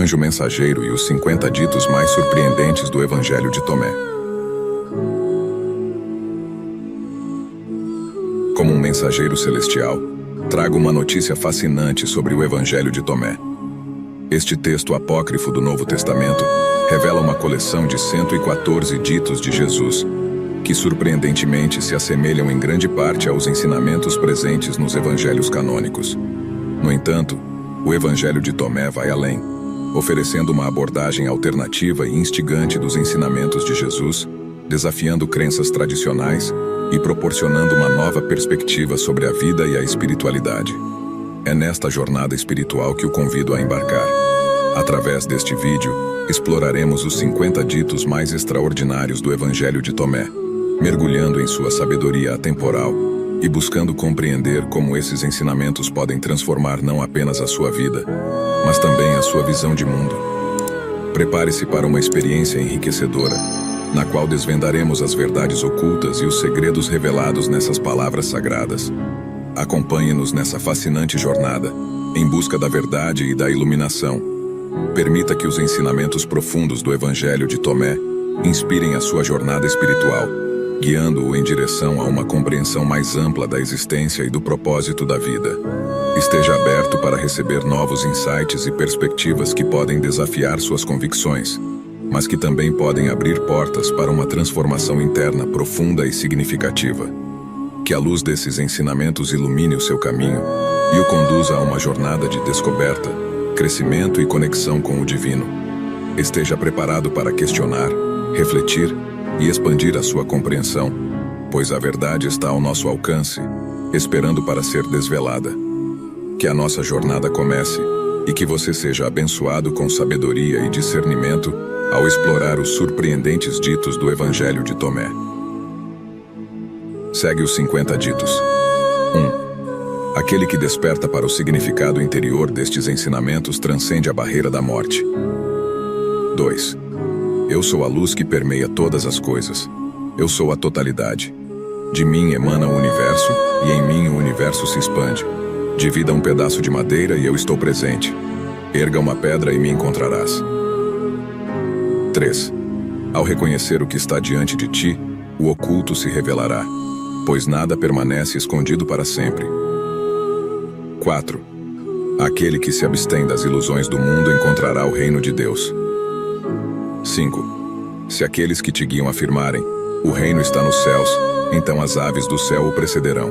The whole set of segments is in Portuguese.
anjo mensageiro e os 50 ditos mais surpreendentes do Evangelho de Tomé. Como um mensageiro celestial, trago uma notícia fascinante sobre o Evangelho de Tomé. Este texto apócrifo do Novo Testamento revela uma coleção de 114 ditos de Jesus, que surpreendentemente se assemelham em grande parte aos ensinamentos presentes nos evangelhos canônicos. No entanto, o Evangelho de Tomé vai além, oferecendo uma abordagem alternativa e instigante dos ensinamentos de Jesus, desafiando crenças tradicionais e proporcionando uma nova perspectiva sobre a vida e a espiritualidade. É nesta jornada espiritual que o convido a embarcar. Através deste vídeo, exploraremos os 50 ditos mais extraordinários do Evangelho de Tomé, mergulhando em sua sabedoria atemporal e buscando compreender como esses ensinamentos podem transformar não apenas a sua vida, mas também a sua visão de mundo. Prepare-se para uma experiência enriquecedora, na qual desvendaremos as verdades ocultas e os segredos revelados nessas palavras sagradas. Acompanhe-nos nessa fascinante jornada, em busca da verdade e da iluminação. Permita que os ensinamentos profundos do Evangelho de Tomé inspirem a sua jornada espiritual, guiando-o em direção a uma compreensão mais ampla da existência e do propósito da vida. Esteja aberto para receber novos insights e perspectivas que podem desafiar suas convicções, mas que também podem abrir portas para uma transformação interna profunda e significativa. Que a luz desses ensinamentos ilumine o seu caminho e o conduza a uma jornada de descoberta, crescimento e conexão com o divino. Esteja preparado para questionar, refletir e expandir a sua compreensão, pois a verdade está ao nosso alcance, esperando para ser desvelada. Que a nossa jornada comece e que você seja abençoado com sabedoria e discernimento ao explorar os surpreendentes ditos do Evangelho de Tomé. Segue os 50 ditos. 1. Aquele que desperta para o significado interior destes ensinamentos transcende a barreira da morte. 2. Eu sou a luz que permeia todas as coisas. Eu sou a totalidade. De mim emana o universo, e em mim o universo se expande. Divida um pedaço de madeira e eu estou presente. Erga uma pedra e me encontrarás. 3. Ao reconhecer o que está diante de ti, o oculto se revelará, pois nada permanece escondido para sempre. 4. Aquele que se abstém das ilusões do mundo encontrará o reino de Deus. 5. Se aqueles que te guiam afirmarem, o reino está nos céus, então as aves do céu o precederão.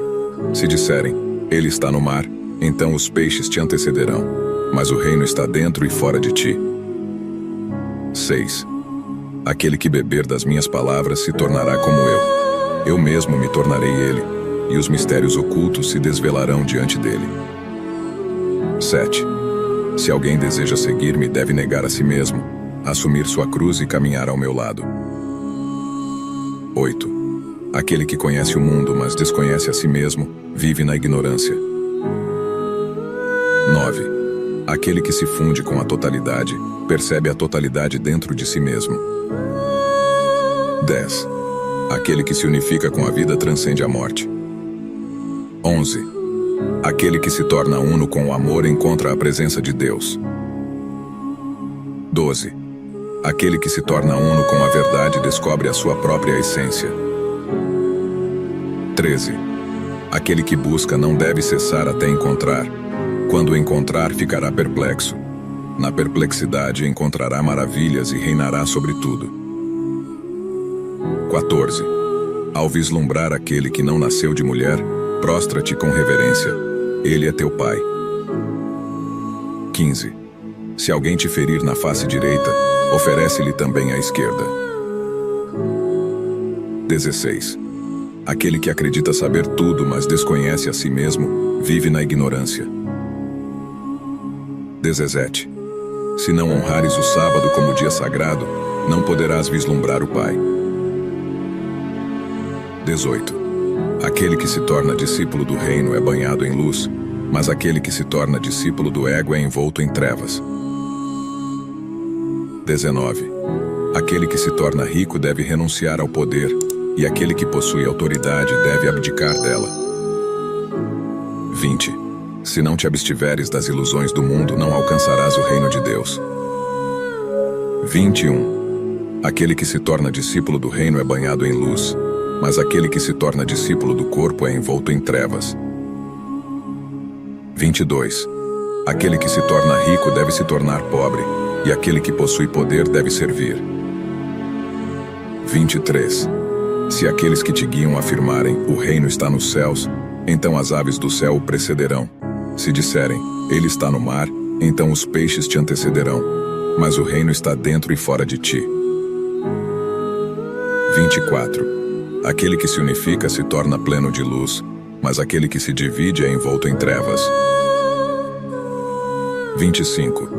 Se disserem, ele está no mar, então os peixes te antecederão, mas o reino está dentro e fora de ti. 6. Aquele que beber das minhas palavras se tornará como eu mesmo me tornarei ele, e os mistérios ocultos se desvelarão diante dele. 7. Se alguém deseja seguir-me, deve negar a si mesmo, assumir sua cruz e caminhar ao meu lado. 8. Aquele que conhece o mundo, mas desconhece a si mesmo, vive na ignorância. 9. Aquele que se funde com a totalidade, percebe a totalidade dentro de si mesmo. 10. Aquele que se unifica com a vida transcende a morte. 11. Aquele que se torna uno com o amor encontra a presença de Deus. 12. Aquele que se torna uno com a verdade descobre a sua própria essência. 13. Aquele que busca não deve cessar até encontrar. Quando encontrar, ficará perplexo. Na perplexidade encontrará maravilhas e reinará sobre tudo. 14. Ao vislumbrar aquele que não nasceu de mulher, prostra-te com reverência. Ele é teu pai. 15. Se alguém te ferir na face direita, oferece-lhe também a esquerda. 16. Aquele que acredita saber tudo, mas desconhece a si mesmo, vive na ignorância. 17. Se não honrares o sábado como dia sagrado, não poderás vislumbrar o Pai. 18. Aquele que se torna discípulo do reino é banhado em luz, mas aquele que se torna discípulo do ego é envolto em trevas. 19. Aquele que se torna rico deve renunciar ao poder, e aquele que possui autoridade deve abdicar dela. 20. Se não te abstiveres das ilusões do mundo, não alcançarás o reino de Deus. 21. Aquele que se torna discípulo do reino é banhado em luz, mas aquele que se torna discípulo do corpo é envolto em trevas. 22. Aquele que se torna rico deve se tornar pobre, e aquele que possui poder deve servir. 23. Se aqueles que te guiam afirmarem, o reino está nos céus, então as aves do céu o precederão. Se disserem, ele está no mar, então os peixes te antecederão, mas o reino está dentro e fora de ti. 24. Aquele que se unifica se torna pleno de luz, mas aquele que se divide é envolto em trevas. 25.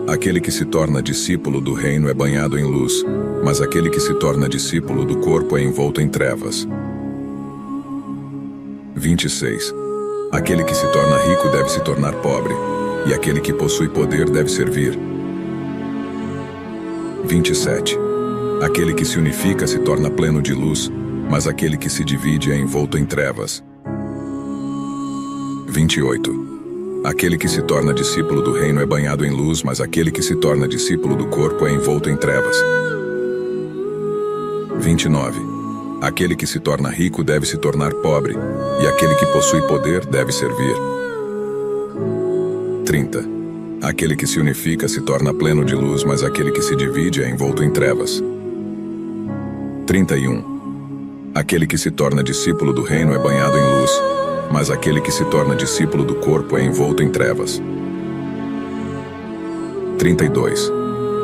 Aquele que se torna discípulo do reino é banhado em luz, mas aquele que se torna discípulo do corpo é envolto em trevas. 26. Aquele que se torna rico deve se tornar pobre, e aquele que possui poder deve servir. 27. Aquele que se unifica se torna pleno de luz, mas aquele que se divide é envolto em trevas. 28. Aquele que se torna discípulo do reino é banhado em luz, mas aquele que se torna discípulo do corpo é envolto em trevas. 29. Aquele que se torna rico deve se tornar pobre, e aquele que possui poder deve servir. 30. Aquele que se unifica se torna pleno de luz, mas aquele que se divide é envolto em trevas. 31. Aquele que se torna discípulo do reino é banhado em luz, mas aquele que se torna discípulo do corpo é envolto em trevas. 32.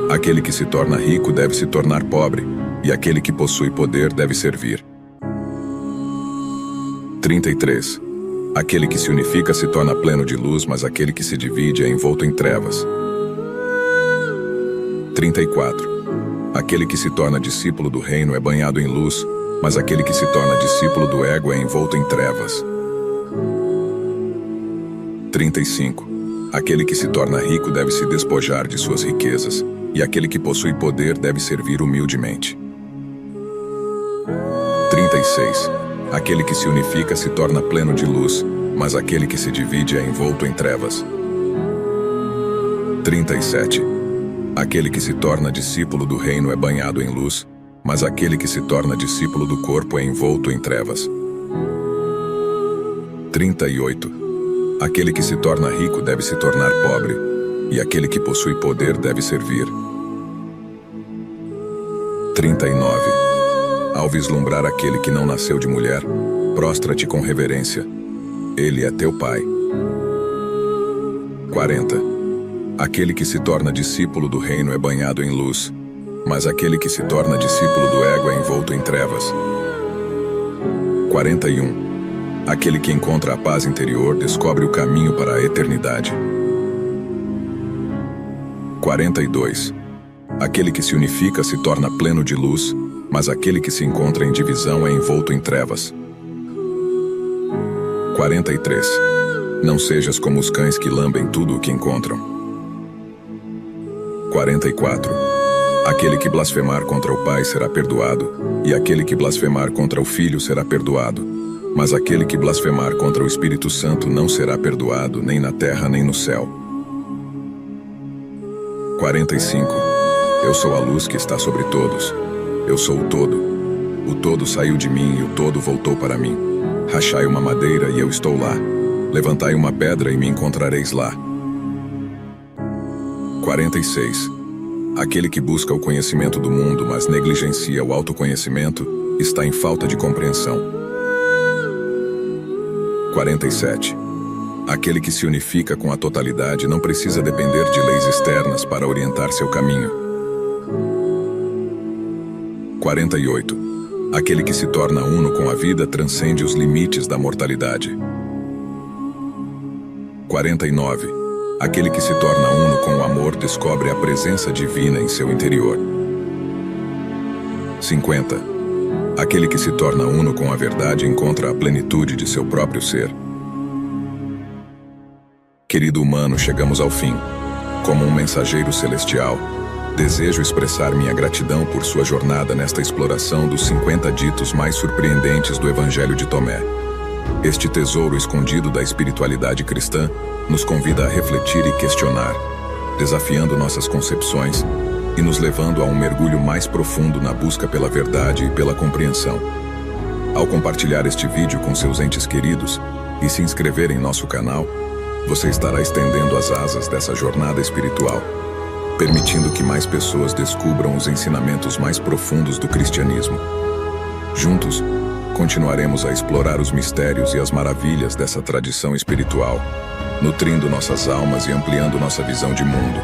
Aquele que se torna rico deve se tornar pobre, e aquele que possui poder deve servir. 33. Aquele que se unifica se torna pleno de luz, mas aquele que se divide é envolto em trevas. 34. Aquele que se torna discípulo do reino é banhado em luz, mas aquele que se torna discípulo do ego é envolto em trevas. 35. Aquele que se torna rico deve se despojar de suas riquezas, e aquele que possui poder deve servir humildemente. 36. Aquele que se unifica se torna pleno de luz, mas aquele que se divide é envolto em trevas. 37. Aquele que se torna discípulo do reino é banhado em luz, mas aquele que se torna discípulo do corpo é envolto em trevas. 38. Aquele que se torna rico deve se tornar pobre, e aquele que possui poder deve servir. 39. Ao vislumbrar aquele que não nasceu de mulher, prostra-te com reverência. Ele é teu pai. 40. Aquele que se torna discípulo do reino é banhado em luz, mas aquele que se torna discípulo do ego é envolto em trevas. 41. Aquele que encontra a paz interior descobre o caminho para a eternidade. 42. Aquele que se unifica se torna pleno de luz, mas aquele que se encontra em divisão é envolto em trevas. 43. Não sejas como os cães que lambem tudo o que encontram. 44. Aquele que blasfemar contra o Pai será perdoado, e aquele que blasfemar contra o Filho será perdoado, mas aquele que blasfemar contra o Espírito Santo não será perdoado, nem na terra nem no céu. 45. Eu sou a luz que está sobre todos. Eu sou o todo. O todo saiu de mim e o todo voltou para mim. Rachai uma madeira e eu estou lá. Levantai uma pedra e me encontrareis lá. 46. Aquele que busca o conhecimento do mundo, mas negligencia o autoconhecimento, está em falta de compreensão. 47. Aquele que se unifica com a totalidade não precisa depender de leis externas para orientar seu caminho. 48. Aquele que se torna uno com a vida transcende os limites da mortalidade. 49. Aquele que se torna uno com o amor descobre a presença divina em seu interior. 50. Aquele que se torna uno com a verdade encontra a plenitude de seu próprio ser. Querido humano, chegamos ao fim. Como um mensageiro celestial, desejo expressar minha gratidão por sua jornada nesta exploração dos 50 ditos mais surpreendentes do Evangelho de Tomé. Este tesouro escondido da espiritualidade cristã nos convida a refletir e questionar, desafiando nossas concepções, e nos levando a um mergulho mais profundo na busca pela verdade e pela compreensão. Ao compartilhar este vídeo com seus entes queridos e se inscrever em nosso canal, você estará estendendo as asas dessa jornada espiritual, permitindo que mais pessoas descubram os ensinamentos mais profundos do cristianismo. Juntos, continuaremos a explorar os mistérios e as maravilhas dessa tradição espiritual, nutrindo nossas almas e ampliando nossa visão de mundo.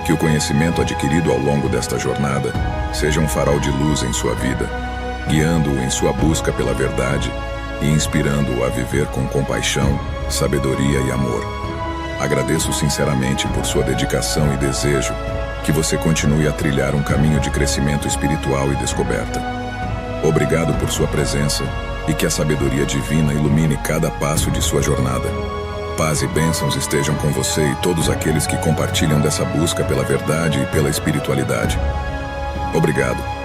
Que o conhecimento adquirido ao longo desta jornada seja um farol de luz em sua vida, guiando-o em sua busca pela verdade e inspirando-o a viver com compaixão, sabedoria e amor. Agradeço sinceramente por sua dedicação e desejo que você continue a trilhar um caminho de crescimento espiritual e descoberta. Obrigado por sua presença e que a sabedoria divina ilumine cada passo de sua jornada. Paz e bênçãos estejam com você e todos aqueles que compartilham dessa busca pela verdade e pela espiritualidade. Obrigado.